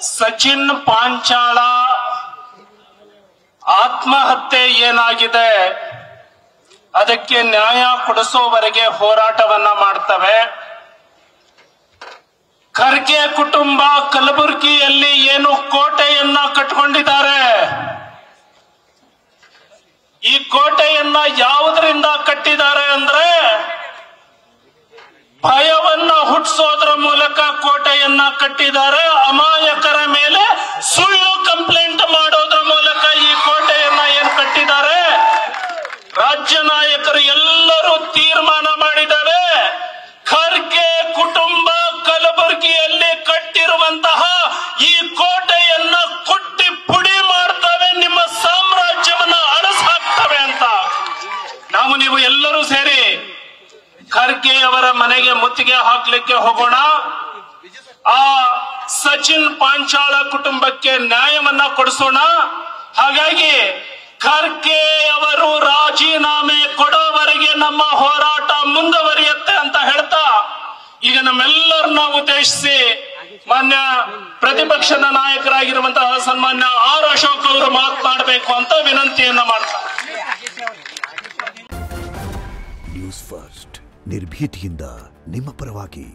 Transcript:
ಸಚಿನ್ ಪಾಂಚಾಳ ಆತ್ಮಹತ್ಯೆ ಏನಾಗಿದೆ ಅದಕ್ಕೆ ನ್ಯಾಯ ಕೊಡಿಸೋವರೆಗೆ ಹೋರಾಟವನ್ನ ಮಾಡ್ತವೆ. ಖರ್ಗೆ ಕುಟುಂಬ ಕಲಬುರಗಿಯಲ್ಲಿ ಏನು ಕೋಟೆಯನ್ನ ಕಟ್ಟಿಕೊಂಡಿದ್ದಾರೆ, ಈ ಕೋಟೆಯನ್ನ ಯಾವುದರಿಂದ ಕಟ್ಟಿದ್ದಾರೆ ಅಂದ್ರೆ ಭಯವನ್ನ ಹುಟ್ಟಿಸೋದ್ರ ಮೂಲಕ ಕೋಟೆಯನ್ನ ಕಟ್ಟಿದ್ದಾರೆ. ಅಮಾಯಕರ ಮೇಲೆ ಸುಳ್ಳು ಕಂಪ್ಲೇಂಟ್ ಮಾಡೋದ್ರ ಮೂಲಕ ಈ ಕೋಟೆಯನ್ನ ಏನ್ ಕಟ್ಟಿದ್ದಾರೆ. ರಾಜ್ಯ ನಾಯಕರು ಎಲ್ಲರೂ ತೀರ್ಮಾನ ಮಾಡಿದ್ದಾರೆ, ಖರ್ಗೆ ಕುಟುಂಬ ಕಲಬುರಗಿಯಲ್ಲಿ ಕಟ್ಟಿರುವಂತಹ ಈ ಕೋಟೆಯನ್ನ ಕುಟ್ಟಿ ಪುಡಿ ಮಾಡ್ತವೆ, ನಿಮ್ಮ ಸಾಮ್ರಾಜ್ಯವನ್ನ ಅಳಿಸಾಕ್ತವೆ ಅಂತ. ನಾವು ನೀವು ಎಲ್ಲರೂ ಸೇರಿ ಖರ್ಗೆ ಅವರ ಮನೆಗೆ ಮುತ್ತಿಗೆ ಹಾಕ್ಲಿಕ್ಕೆ ಹೋಗೋಣ. ಆ ಸಚಿನ್ ಪಾಂಚಾಳ ಕುಟುಂಬಕ್ಕೆ ನ್ಯಾಯವನ್ನ ಕೊಡಿಸೋಣ. ಹಾಗಾಗಿ ಖರ್ಗೆ ಅವರು ರಾಜೀನಾಮೆ ಕೊಡೋವರೆಗೆ ನಮ್ಮ ಹೋರಾಟ ಮುಂದುವರಿಯುತ್ತೆ ಅಂತ ಹೇಳ್ತಾ ಈಗ ನಮ್ಮೆಲ್ಲರನ್ನ ಉದ್ದೇಶಿಸಿ ಮಾನ್ಯ ಪ್ರತಿಪಕ್ಷದ ನಾಯಕರಾಗಿರುವಂತಹ ಸನ್ಮಾನ್ಯ ಆರ್ ಅಶೋಕ್ ಅವರು ಮಾತನಾಡಬೇಕು ಅಂತ ವಿನಂತಿಯನ್ನ ಮಾಡ್ತಾರೆ. ನ್ಯೂಸ್ ಫಸ್ಟ್ ನಿರ್ಭೀತಿಯಿಂದ ನಿಮ್ಮ ಪರವಾಗಿ.